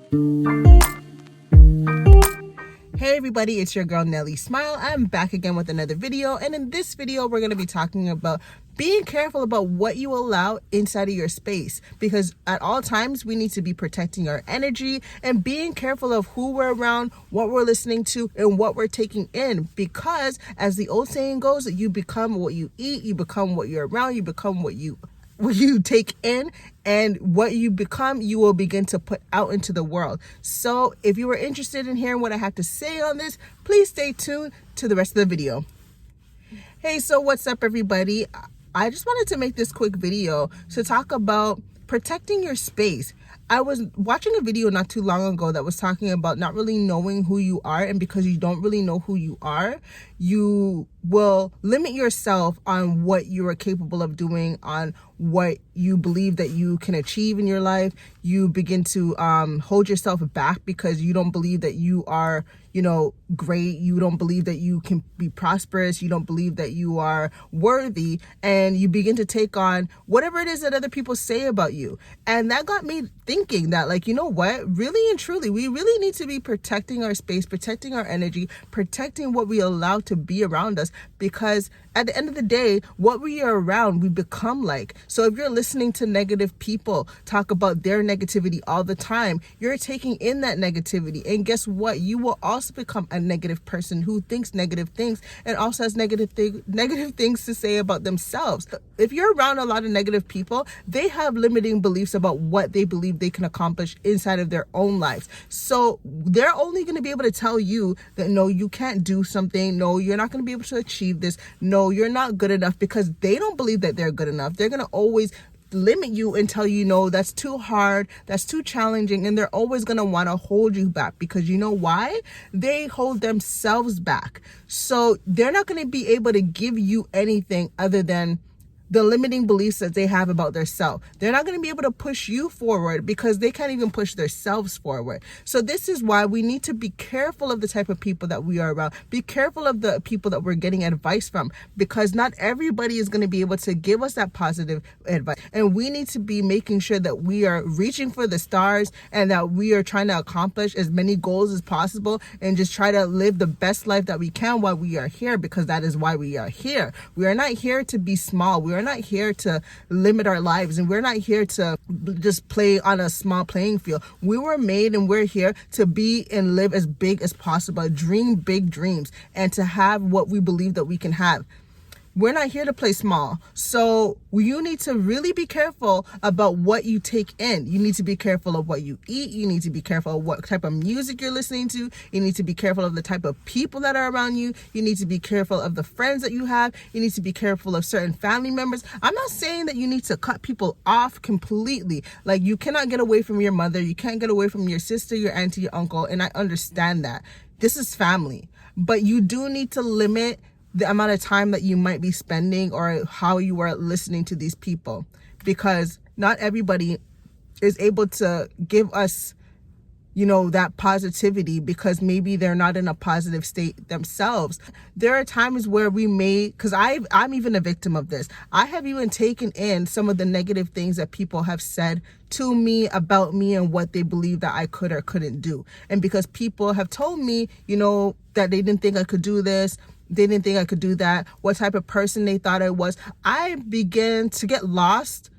Hey everybody, it's your girl Nelly Smile. I'm back again with another video, and in this video we're going to be talking about being careful about what you allow inside of your space, because at all times we need to be protecting our energy and being careful of who we're around, what we're listening to, and what we're taking in, because as the old saying goes, you become what you eat, you become what you're around, you become what you take in, and what you become, you will begin to put out into the world. So if you were interested in hearing what I have to say on this, please stay tuned to the rest of the video. Hey, so what's up everybody? I just wanted to make this quick video to talk about protecting your space. I was watching a video not too long ago that was talking about not really knowing who you are, and because you don't really know who you are, you will limit yourself on what you are capable of doing, on what you believe that you can achieve in your life. You begin to hold yourself back because you don't believe that you are, great. You don't believe that you can be prosperous. You don't believe that you are worthy, and you begin to take on whatever it is that other people say about you. And that got me thinking that, really and truly, we really need to be protecting our space, protecting our energy, protecting what we allow to be around us, because at the end of the day, what we are around, we become like. So if you're listening to negative people talk about their negativity all the time, you're taking in that negativity. And guess what? You will also become a negative person who thinks negative things and also has negative things to say about themselves. If you're around a lot of negative people, they have limiting beliefs about what they believe they can accomplish inside of their own lives. So they're only going to be able to tell you that, no, you can't do something. No, you're not going to be able to achieve this. No, you're not good enough, because they don't believe that they're good enough. They're going to always limit you and tell you, no, that's too hard, that's too challenging, and they're always going to want to hold you back, because you know why? They hold themselves back. So they're not going to be able to give you anything other than the limiting beliefs that they have about themselves. They're not going to be able to push you forward because they can't even push themselves forward. So this is why we need to be careful of the type of people that we are around. Be careful of the people that we're getting advice from, because not everybody is going to be able to give us that positive advice. And we need to be making sure that we are reaching for the stars and that we are trying to accomplish as many goals as possible and just try to live the best life that we can while we are here, because that is why we are here. We are not here to be small. We're not here to limit our lives, and we're not here to just play on a small playing field. We were made and we're here to be and live as big as possible, dream big dreams, and to have what we believe that we can have. We're not here to play small. So you need to really be careful about what you take in. You need to be careful of what you eat. You need to be careful of what type of music you're listening to. You need to be careful of the type of people that are around you. You need to be careful of the friends that you have. You need to be careful of certain family members. I'm not saying that you need to cut people off completely. Like, you cannot get away from your mother. You can't get away from your sister, your auntie, your uncle. And I understand that. This is family. But you do need to limit the amount of time that you might be spending or how you are listening to these people, because not everybody is able to give us, that positivity, because maybe they're not in a positive state themselves. There are times where we may, because I'm even a victim of this. I have even taken in some of the negative things that people have said to me about me and what they believe that I could or couldn't do. And because people have told me, that they didn't think I could do this, they didn't think I could do that, what type of person they thought I was, I began to get lost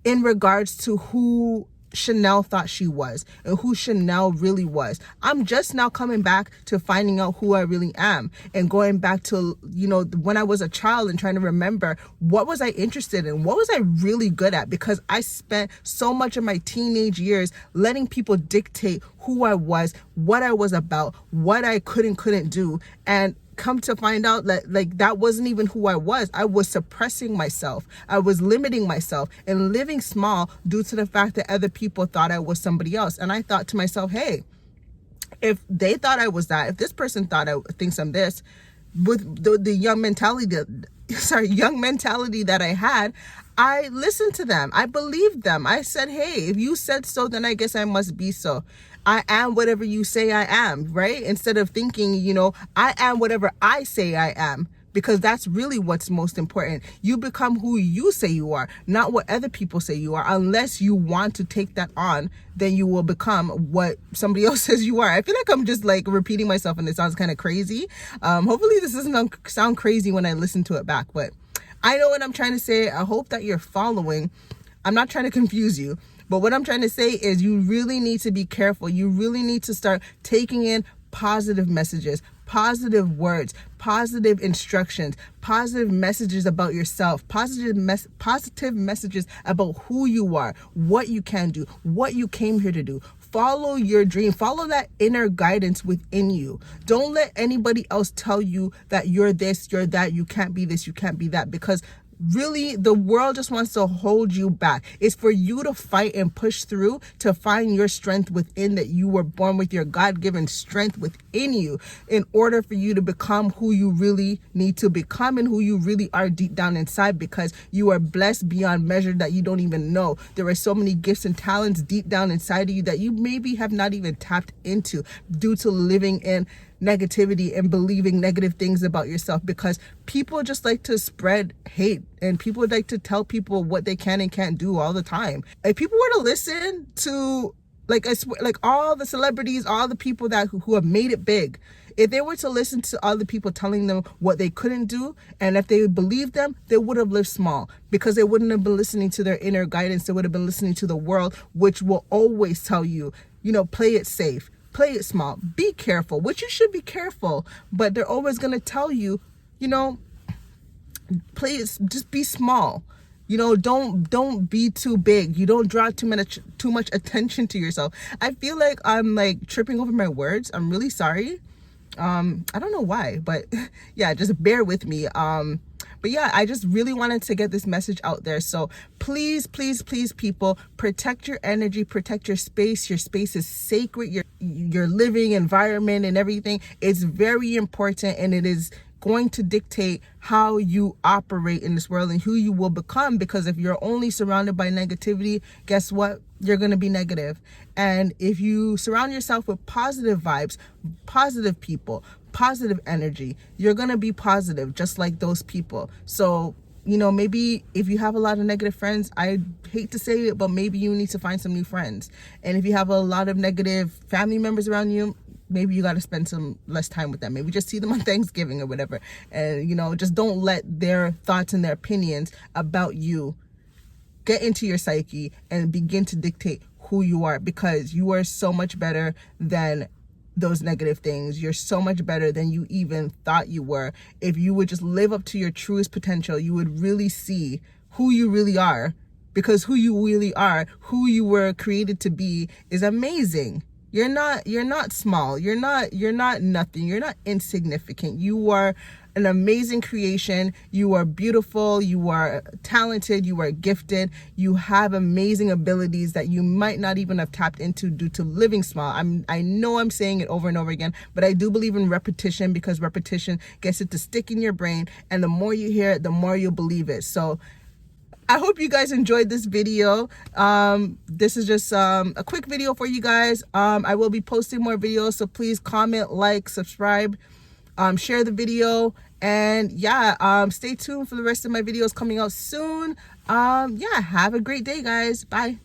in regards to who Chanel thought she was and who Chanel really was. I'm just now coming back to finding out who I really am, and going back to, when I was a child and trying to remember what was I interested in, what was I really good at, because I spent so much of my teenage years letting people dictate who I was, what I was about, what I could and couldn't do, and come to find out that that wasn't even who I was. I was suppressing myself. I was limiting myself and living small due to the fact that other people thought I was somebody else. And I thought to myself, hey, if they thought I was that, if this person thinks I'm this, with the young mentality that I had, I listened to them. I believed them. I said, hey, if you said so, then I guess I must be so. I am whatever you say I am, right? Instead of thinking, I am whatever I say I am. because that's really what's most important. You become who you say you are, not what other people say you are. Unless you want to take that on, then you will become what somebody else says you are. I feel like I'm just like repeating myself and it sounds kind of crazy. Hopefully this doesn't sound crazy when I listen to it back, but I know what I'm trying to say. I hope that you're following. I'm not trying to confuse you, but what I'm trying to say is you really need to be careful. You really need to start taking in positive messages, positive words, positive instructions, positive messages about yourself, positive messages about who you are, what you can do, what you came here to do. Follow your dream. Follow that inner guidance within you. Don't let anybody else tell you that you're this, you're that, you can't be this, you can't be that, because really the world just wants to hold you back. It's for you to fight and push through to find your strength within, that you were born with your God-given strength within you in order for you to become who you really need to become and who you really are deep down inside, because you are blessed beyond measure that you don't even know. There are so many gifts and talents deep down inside of you that you maybe have not even tapped into due to living in negativity and believing negative things about yourself, because people just like to spread hate and people like to tell people what they can and can't do all the time. If people were to listen to like all the celebrities, all the people that who have made it big, if they were to listen to other people telling them what they couldn't do, and if they believed them, they would have lived small, because they wouldn't have been listening to their inner guidance. They would have been listening to the world, which will always tell you, play it safe, play it small, be careful, which you should be careful, but they're always going to tell you, play it, just be small. Don't be too big. You don't draw too much attention to yourself. I feel like I'm like tripping over my words. I'm really sorry. I don't know why, but yeah, just bear with me. But yeah, I just really wanted to get this message out there. So please, please, please, people, protect your energy, protect your space. Your space is sacred. Your living environment and everything is very important, and it is going to dictate how you operate in this world and who you will become. Because if you're only surrounded by negativity, guess what? You're going to be negative. And if you surround yourself with positive vibes, positive people, positive energy, you're going to be positive just like those people. So, maybe if you have a lot of negative friends, I hate to say it, but maybe you need to find some new friends. And if you have a lot of negative family members around you, maybe you got to spend some less time with them. Maybe just see them on Thanksgiving or whatever. And, just don't let their thoughts and their opinions about you get into your psyche and begin to dictate who you are, because you are so much better than those negative things. You're so much better than you even thought you were. If you would just live up to your truest potential, you would really see who you really are, because who you really are, who you were created to be, is amazing. You're not small. You're not nothing. You're not insignificant. You are an amazing creation. You are beautiful. You are talented. You are gifted. You have amazing abilities that you might not even have tapped into due to living small. I know I'm saying it over and over again, but I do believe in repetition, because repetition gets it to stick in your brain, and the more you hear it, the more you'll believe it. So I hope you guys enjoyed this video. This is just a quick video for you guys. I will be posting more videos, so please comment, like, subscribe, share the video, and yeah, stay tuned for the rest of my videos coming out soon. Yeah, have a great day, guys. Bye.